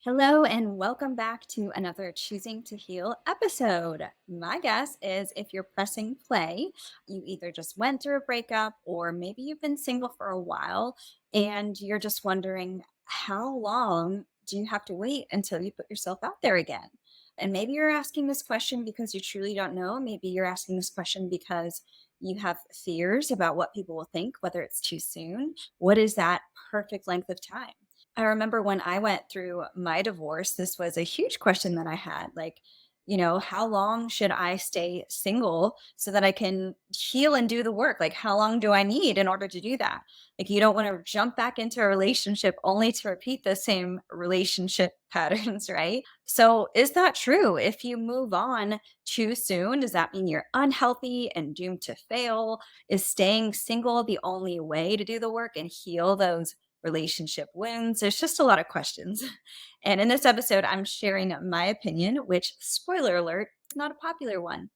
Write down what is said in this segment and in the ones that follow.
Hello, and welcome back to another Choosing to Heal episode. My guess is if you're pressing play, you either just went through a breakup or maybe you've been single for a while and you're just wondering how long do you have to wait until you put yourself out there again? And maybe you're asking this question because you truly don't know. Maybe you're asking this question because you have fears about what people will think, whether it's too soon. What is that perfect length of time? I remember when I went through my divorce, this was a huge question that I had. How long should I stay single so that I can heal and do the work? Like, how long do I need in order to do that? Like, you don't want to jump back into a relationship only to repeat the same relationship patterns, right? So, is that true? If you move on too soon, does that mean you're unhealthy and doomed to fail? Is staying single the only way to do the work and heal those relationship wounds? There's just a lot of questions. And in this episode, I'm sharing my opinion, which, spoiler alert, is not a popular one.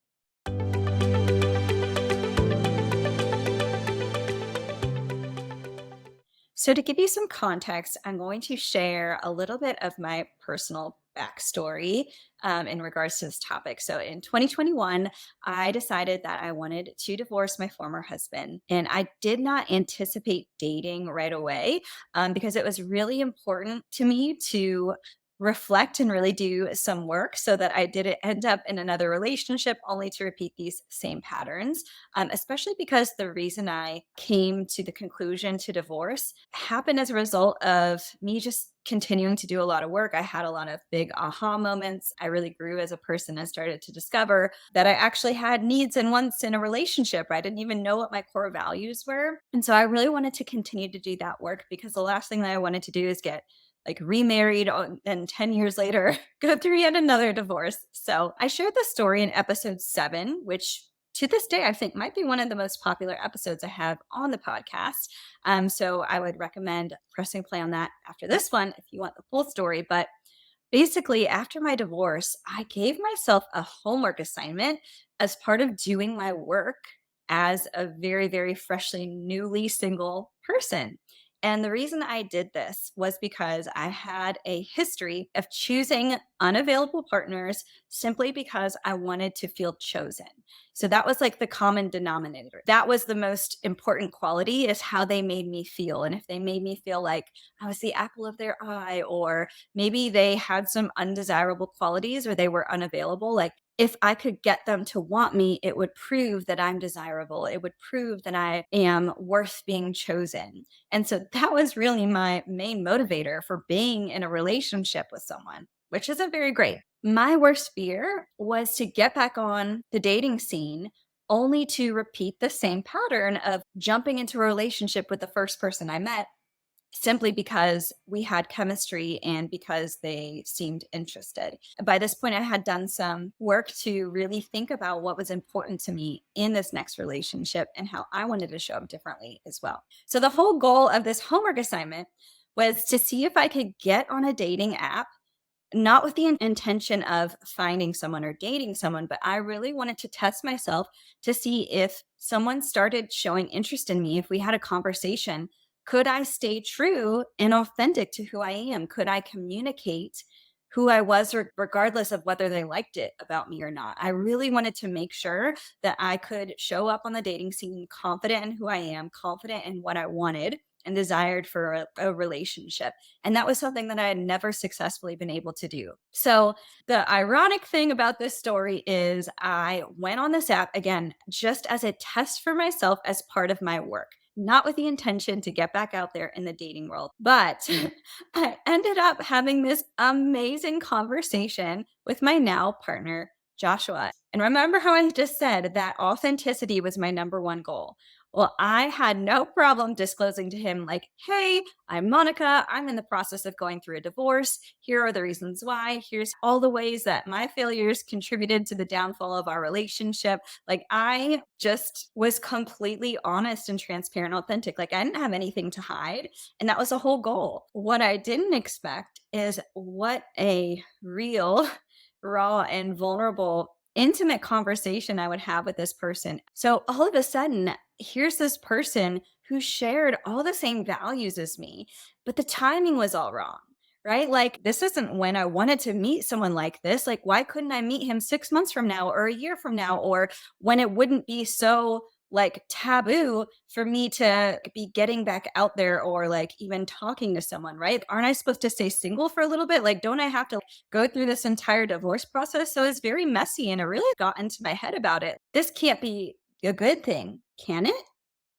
So, to give you some context, I'm going to share a little bit of my personal backstory in regards to this topic. So, in 2021, I decided that I wanted to divorce my former husband. And I did not anticipate dating right away because it was really important to me to reflect and really do some work so that I didn't end up in another relationship only to repeat these same patterns, especially because the reason I came to the conclusion to divorce happened as a result of me just continuing to do a lot of work. I had a lot of big aha moments. I really grew as a person and started to discover that I actually had needs and wants in a relationship. I didn't even know what my core values were. And so I really wanted to continue to do that work because the last thing that I wanted to do is get remarried and 10 years later go through yet another divorce. So I shared this story in episode 7, which to this day I think might be one of the most popular episodes I have on the podcast. So I would recommend pressing play on that after this one if you want the full story. But basically, after my divorce, I gave myself a homework assignment as part of doing my work as a very, very freshly, newly single person. And the reason I did this was because I had a history of choosing unavailable partners simply because I wanted to feel chosen. So that was like the common denominator. That was the most important quality, is how they made me feel. And if they made me feel like I was the apple of their eye, or maybe they had some undesirable qualities or they were unavailable, like if I could get them to want me, it would prove that I'm desirable. It would prove that I am worth being chosen. And so that was really my main motivator for being in a relationship with someone, which isn't very great. My worst fear was to get back on the dating scene only to repeat the same pattern of jumping into a relationship with the first person I met simply because we had chemistry and because they seemed interested. By this point, I had done some work to really think about what was important to me in this next relationship and how I wanted to show up differently as well. So, the whole goal of this homework assignment was to see if I could get on a dating app, not with the intention of finding someone or dating someone, but I really wanted to test myself to see if someone started showing interest in me, if we had a conversation, could I stay true and authentic to who I am? Could I communicate who I was, regardless of whether they liked it about me or not? I really wanted to make sure that I could show up on the dating scene confident in who I am, confident in what I wanted and desired for a relationship. And that was something that I had never successfully been able to do. So, the ironic thing about this story is I went on this app again, just as a test for myself as part of my work, not with the intention to get back out there in the dating world. But I ended up having this amazing conversation with my now partner, Joshua. And remember how I just said that authenticity was my number one goal? Well, I had no problem disclosing to him, like, hey, I'm Monica. I'm in the process of going through a divorce. Here are the reasons why. Here's all the ways that my failures contributed to the downfall of our relationship. Like, I just was completely honest and transparent, authentic. Like, I didn't have anything to hide. And that was the whole goal. What I didn't expect is what a real, raw, and vulnerable intimate conversation I would have with this person. So all of a sudden, here's this person who shared all the same values as me, but the timing was all wrong. right? Like, this isn't when I wanted to meet someone like this. Like, why couldn't I meet him 6 months from now or a year from now? Or when it wouldn't be so like taboo for me to be getting back out there or like even talking to someone, right? Aren't I supposed to stay single for a little bit? Like, don't I have to go through this entire divorce process? So it's very messy and it really got into my head about it. This can't be a good thing, can it?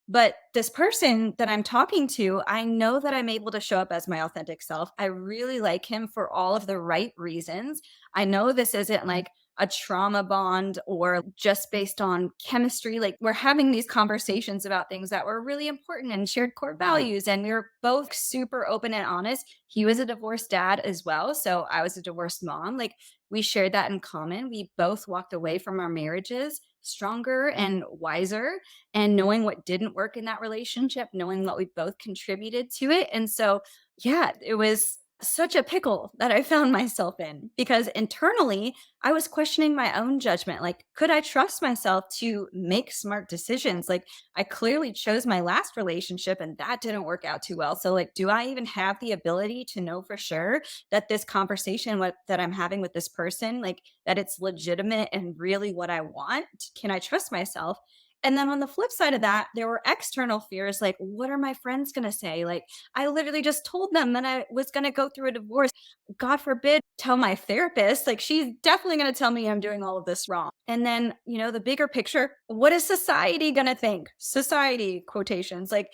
But this person that I'm talking to, I know that I'm able to show up as my authentic self. I really like him for all of the right reasons. I know this isn't like a trauma bond or just based on chemistry. Like, we're having these conversations about things that were really important and shared core values. And we were both super open and honest. He was a divorced dad as well. So I was a divorced mom. Like, we shared that in common. We both walked away from our marriages stronger and wiser and knowing what didn't work in that relationship, knowing what we both contributed to it. And so, yeah, it was such a pickle that I found myself in because internally I was questioning my own judgment. Like, could I trust myself to make smart decisions? Like, I clearly chose my last relationship and that didn't work out too well. So, like, do I even have the ability to know for sure that this conversation that I'm having with this person, like, that it's legitimate and really what I want? Can I trust myself? And then on the flip side of that, there were external fears like, what are my friends going to say? Like, I literally just told them that I was going to go through a divorce. God forbid, tell my therapist. Like, she's definitely going to tell me I'm doing all of this wrong. And then, the bigger picture, what is society going to think? Society quotations. Like,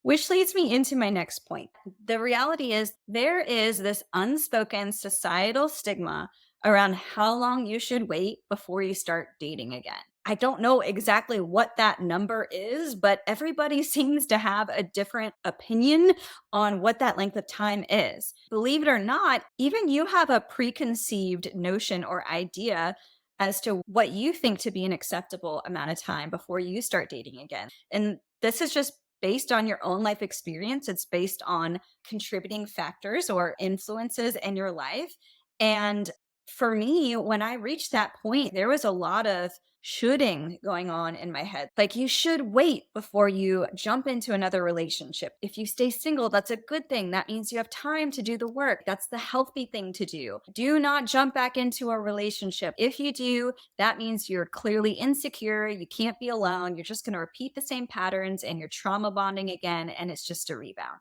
which leads me into my next point. The reality is, there is this unspoken societal stigma around how long you should wait before you start dating again. I don't know exactly what that number is, but everybody seems to have a different opinion on what that length of time is. Believe it or not, even you have a preconceived notion or idea as to what you think to be an acceptable amount of time before you start dating again. And this is just based on your own life experience. It's based on contributing factors or influences in your life. And for me, when I reached that point, there was a lot of shoulding going on in my head. Like, you should wait before you jump into another relationship. If you stay single, that's a good thing. That means you have time to do the work. That's the healthy thing to do. Do not jump back into a relationship. If you do, that means you're clearly insecure. You can't be alone. You're just going to repeat the same patterns and you're trauma bonding again. And it's just a rebound.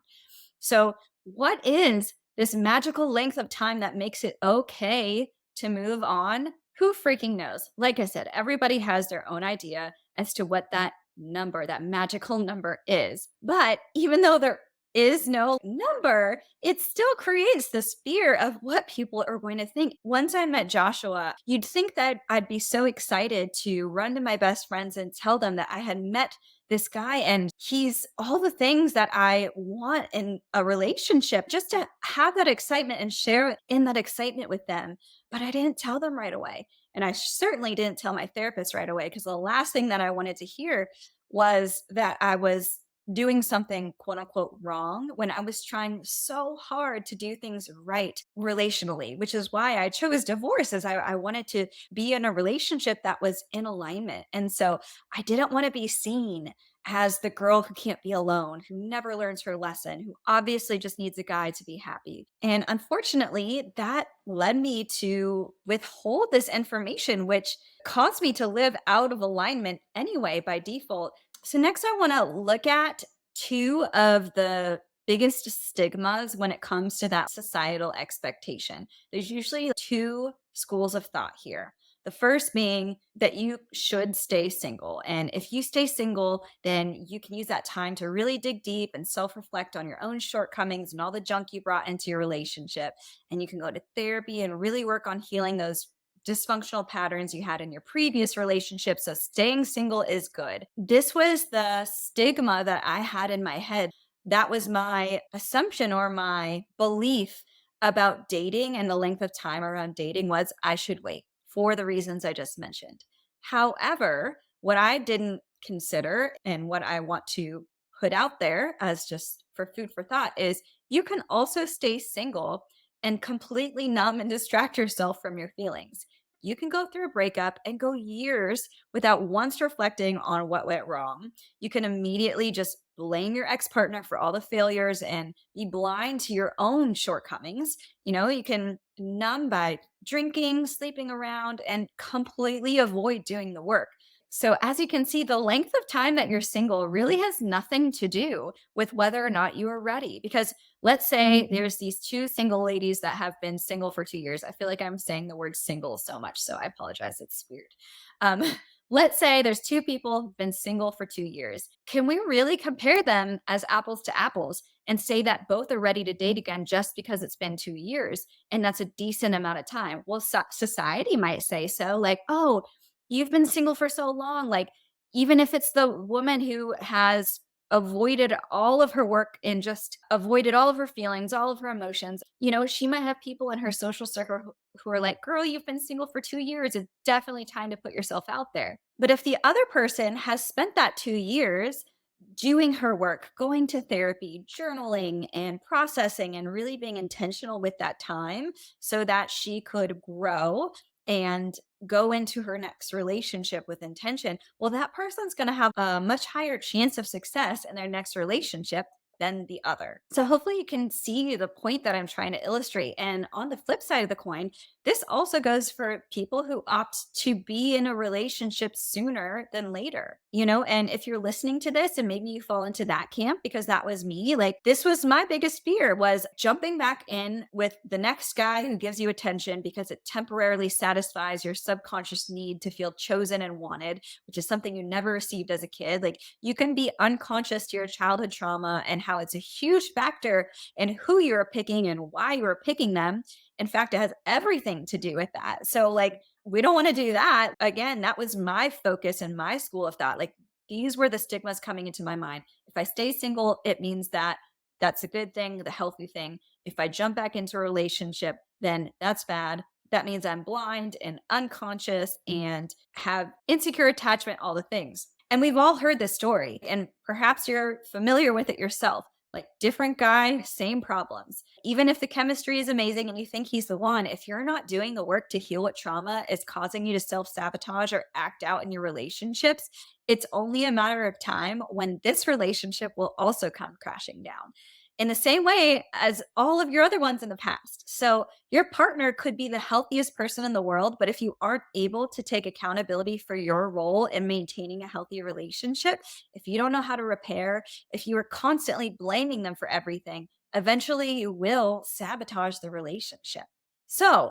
So, what is this magical length of time that makes it okay to move on? Who freaking knows? Like I said, everybody has their own idea as to what that number, that magical number is. But even though there is no number, it still creates this fear of what people are going to think. Once I met Joshua, you'd think that I'd be so excited to run to my best friends and tell them that I had met this guy and he's all the things that I want in a relationship, just to have that excitement and share in that excitement with them. But I didn't tell them right away. And I certainly didn't tell my therapist right away because the last thing that I wanted to hear was that I was doing something quote unquote wrong when I was trying so hard to do things right relationally, which is why I chose divorce, as I wanted to be in a relationship that was in alignment. And so I didn't want to be seen as the girl who can't be alone, who never learns her lesson, who obviously just needs a guy to be happy. And unfortunately, that led me to withhold this information, which caused me to live out of alignment anyway by default. So, next, I want to look at two of the biggest stigmas when it comes to that societal expectation. There's usually two schools of thought here. The first being that you should stay single. And if you stay single, then you can use that time to really dig deep and self reflect on your own shortcomings and all the junk you brought into your relationship. And you can go to therapy and really work on healing those dysfunctional patterns you had in your previous relationship. So staying single is good. This was the stigma that I had in my head. That was my assumption or my belief about dating and the length of time around dating was I should wait for the reasons I just mentioned. However, what I didn't consider and what I want to put out there as just for food for thought is you can also stay single and completely numb and distract yourself from your feelings. you can go through a breakup and go years without once reflecting on what went wrong. You can immediately just blame your ex partner for all the failures and be blind to your own shortcomings. You can numb by drinking, sleeping around, and completely avoid doing the work. So, as you can see, the length of time that you're single really has nothing to do with whether or not you are ready. Because let's say there's these two single ladies that have been single for 2 years. I feel like I'm saying the word single so much, so I apologize. It's weird. Um, let's say there's two people who've been single for 2 years. Can we really compare them as apples to apples and say that both are ready to date again just because it's been 2 years? And that's a decent amount of time. Well, society might say so, like, oh, you've been single for so long. Like, even if it's the woman who has avoided all of her work and just avoided all of her feelings, all of her emotions, she might have people in her social circle who are like, girl, you've been single for 2 years. It's definitely time to put yourself out there. But if the other person has spent that 2 years doing her work, going to therapy, journaling, and processing, and really being intentional with that time so that she could grow and go into her next relationship with intention, well, that person's going to have a much higher chance of success in their next relationship than the other. So, hopefully, you can see the point that I'm trying to illustrate. And on the flip side of the coin, this also goes for people who opt to be in a relationship sooner than later, and if you're listening to this and maybe you fall into that camp, because that was me, like, this was my biggest fear, was jumping back in with the next guy who gives you attention because it temporarily satisfies your subconscious need to feel chosen and wanted, which is something you never received as a kid. Like, you can be unconscious to your childhood trauma and how it's a huge factor in who you're picking and why you're picking them. In fact, it has everything to do with that. So, like, we don't want to do that. Again, that was my focus in my school of thought. Like, these were the stigmas coming into my mind. If I stay single, it means that that's a good thing, the healthy thing. If I jump back into a relationship, then that's bad. That means I'm blind and unconscious and have insecure attachment, all the things. And we've all heard this story, and perhaps you're familiar with it yourself. Like, different guy, same problems. Even if the chemistry is amazing and you think he's the one, if you're not doing the work to heal what trauma is causing you to self sabotage or act out in your relationships, it's only a matter of time when this relationship will also come crashing down in the same way as all of your other ones in the past. So, your partner could be the healthiest person in the world, but if you aren't able to take accountability for your role in maintaining a healthy relationship, if you don't know how to repair, if you are constantly blaming them for everything, eventually you will sabotage the relationship. So,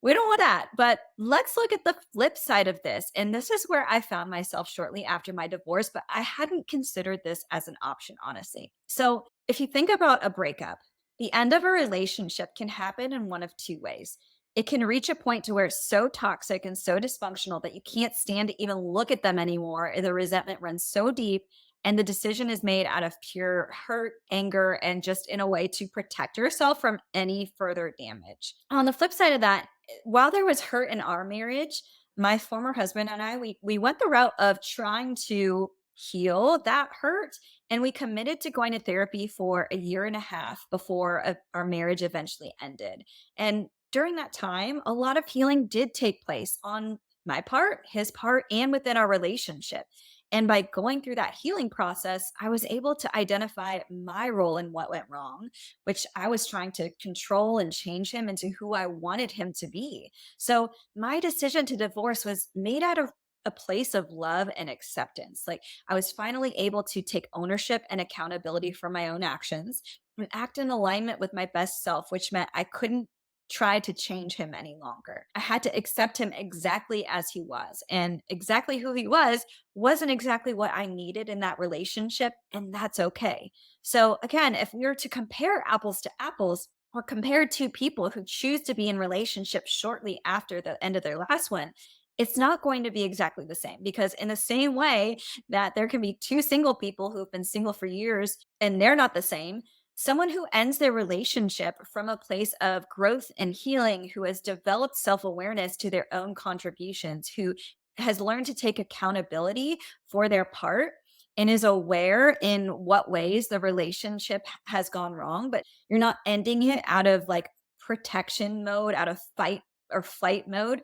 we don't want that. But let's look at the flip side of this. And this is where I found myself shortly after my divorce, but I hadn't considered this as an option, honestly. So, if you think about a breakup, the end of a relationship can happen in one of two ways. It can reach a point to where it's so toxic and so dysfunctional that you can't stand to even look at them anymore. The resentment runs so deep, and the decision is made out of pure hurt, anger, and just in a way to protect yourself from any further damage. On the flip side of that, while there was hurt in our marriage, my former husband and I, we went the route of trying to heal that hurt, and we committed to going to therapy for a year and a half before our marriage eventually ended. And during that time, a lot of healing did take place on my part, his part, and within our relationship. And by going through that healing process, I was able to identify my role in what went wrong, which I was trying to control and change him into who I wanted him to be. So my decision to divorce was made out of a place of love and acceptance. Like, I was finally able to take ownership and accountability for my own actions and act in alignment with my best self, which meant I couldn't try to change him any longer. I had to accept him exactly as he was. And exactly who he was wasn't exactly what I needed in that relationship. And that's okay. So, again, if we were to compare apples to apples, or compare two people who choose to be in relationships shortly after the end of their last one, it's not going to be exactly the same, because in the same way that there can be two single people who have been single for years and they're not the same, someone who ends their relationship from a place of growth and healing, who has developed self awareness to their own contributions, who has learned to take accountability for their part and is aware in what ways the relationship has gone wrong, but you're not ending it out of like protection mode, out of fight or flight mode,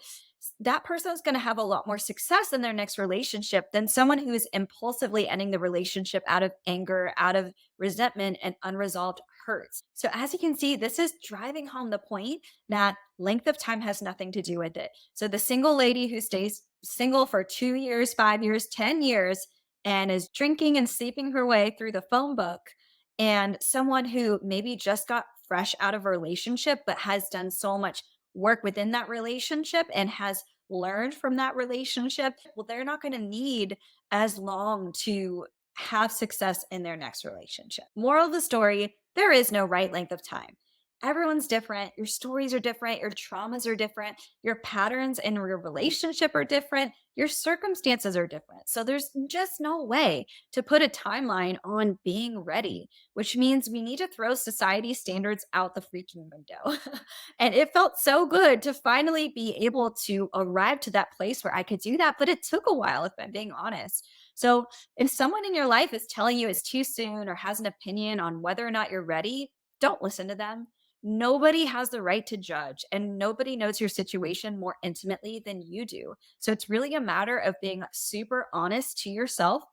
that person's going to have a lot more success in their next relationship than someone who is impulsively ending the relationship out of anger, out of resentment, and unresolved hurts. So, as you can see, this is driving home the point that length of time has nothing to do with it. So, the single lady who stays single for 2 years, 5 years, 10 years, and is drinking and sleeping her way through the phone book, and someone who maybe just got fresh out of a relationship but has done so much work within that relationship and has learned from that relationship, well, they're not going to need as long to have success in their next relationship. Moral of the story, there is no right length of time. Everyone's different. Your stories are different. Your traumas are different. Your patterns in your relationship are different. Your circumstances are different. So there's just no way to put a timeline on being ready, which means we need to throw society standards out the freaking window. And it felt so good to finally be able to arrive to that place where I could do that. But it took a while, if I'm being honest. So if someone in your life is telling you it's too soon or has an opinion on whether or not you're ready, don't listen to them. Nobody has the right to judge, and nobody knows your situation more intimately than you do. So it's really a matter of being super honest to yourself,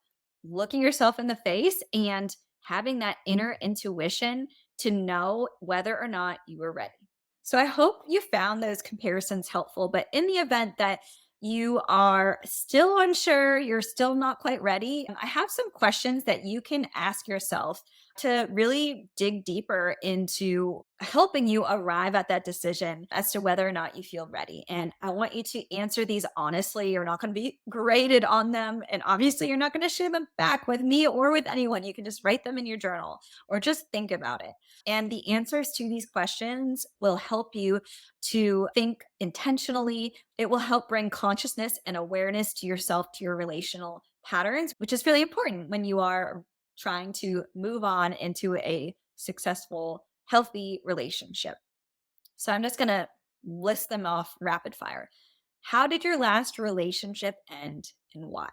looking yourself in the face, and having that inner intuition to know whether or not you are ready. So I hope you found those comparisons helpful. But in the event that you are still unsure, you're still not quite ready, I have some questions that you can ask yourself to really dig deeper into helping you arrive at that decision as to whether or not you feel ready. And I want you to answer these honestly. You're not going to be graded on them. And obviously, you're not going to share them back with me or with anyone. You can just write them in your journal or just think about it. And the answers to these questions will help you to think intentionally. It will help bring consciousness and awareness to yourself, to your relational patterns, which is really important when you are trying to move on into a successful, healthy relationship. So I'm just going to list them off rapid fire. How did your last relationship end and why?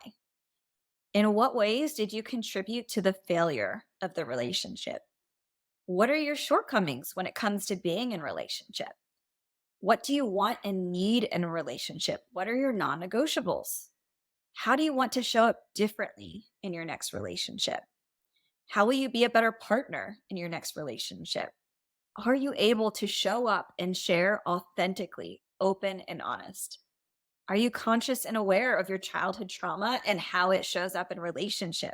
In what ways did you contribute to the failure of the relationship? What are your shortcomings when it comes to being in relationship? What do you want and need in a relationship? What are your non-negotiables? How do you want to show up differently in your next relationship? How will you be a better partner in your next relationship? Are you able to show up and share authentically, open and honest? Are you conscious and aware of your childhood trauma and how it shows up in relationship?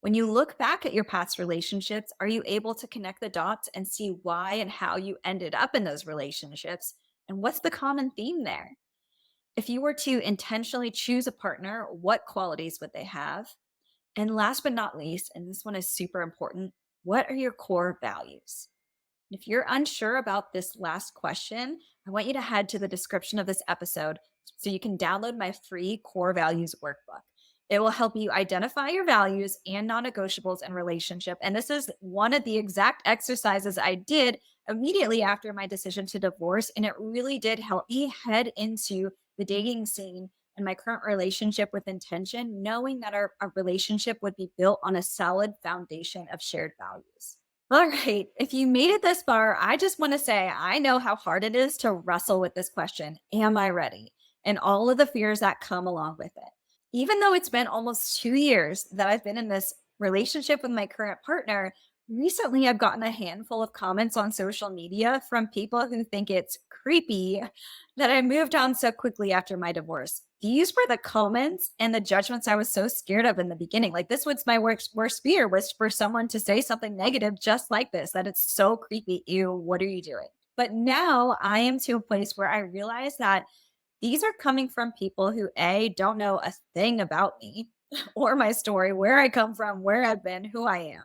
When you look back at your past relationships, are you able to connect the dots and see why and how you ended up in those relationships? And what's the common theme there? If you were to intentionally choose a partner, what qualities would they have? And last but not least, and this one is super important, what are your core values? If you're unsure about this last question, I want you to head to the description of this episode so you can download my free core values workbook. It will help you identify your values and non negotiables in relationship. And this is one of the exact exercises I did immediately after my decision to divorce. And it really did help me head into the dating scene and my current relationship with intention, knowing that our relationship would be built on a solid foundation of shared values. All right. If you made it this far, I just want to say I know how hard it is to wrestle with this question. Am I ready? And all of the fears that come along with it. Even though it's been almost 2 years that I've been in this relationship with my current partner, recently I've gotten a handful of comments on social media from people who think it's creepy that I moved on so quickly after my divorce. These were the comments and the judgments I was so scared of in the beginning. Like this was my worst fear was for someone to say something negative just like this, that it's so creepy. Ew, what are you doing? But now I am to a place where I realize that these are coming from people who A, don't know a thing about me or my story, where I come from, where I've been, who I am.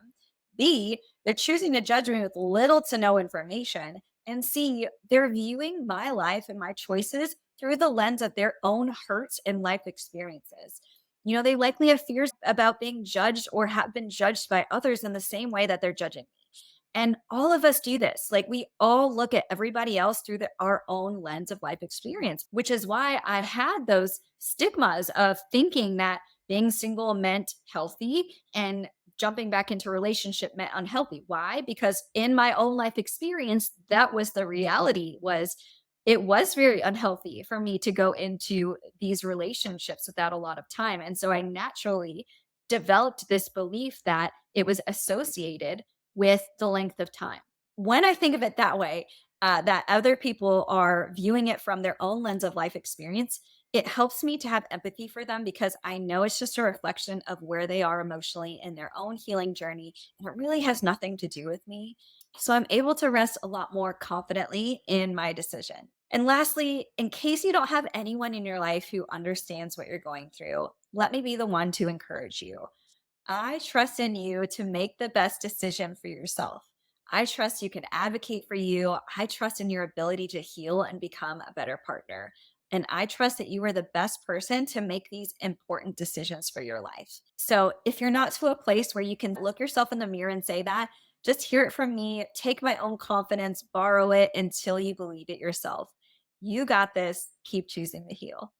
B, they're choosing to judge me with little to no information. And C, they're viewing my life and my choices through the lens of their own hurts and life experiences. They likely have fears about being judged or have been judged by others in the same way that they're judging me. And all of us do this. Like we all look at everybody else through our own lens of life experience, which is why I've had those stigmas of thinking that being single meant healthy and jumping back into a relationship meant unhealthy. Why? Because in my own life experience, that was the reality was it was very unhealthy for me to go into these relationships without a lot of time. And so I naturally developed this belief that it was associated with the length of time. When I think of it that way, that other people are viewing it from their own lens of life experience, it helps me to have empathy for them because I know it's just a reflection of where they are emotionally in their own healing journey. And it really has nothing to do with me. So I'm able to rest a lot more confidently in my decision. And lastly, in case you don't have anyone in your life who understands what you're going through, let me be the one to encourage you. I trust in you to make the best decision for yourself. I trust you can advocate for you. I trust in your ability to heal and become a better partner. And I trust that you are the best person to make these important decisions for your life. So if you're not to a place where you can look yourself in the mirror and say that, just hear it from me. Take my own confidence, borrow it until you believe it yourself. You got this. Keep choosing to heal.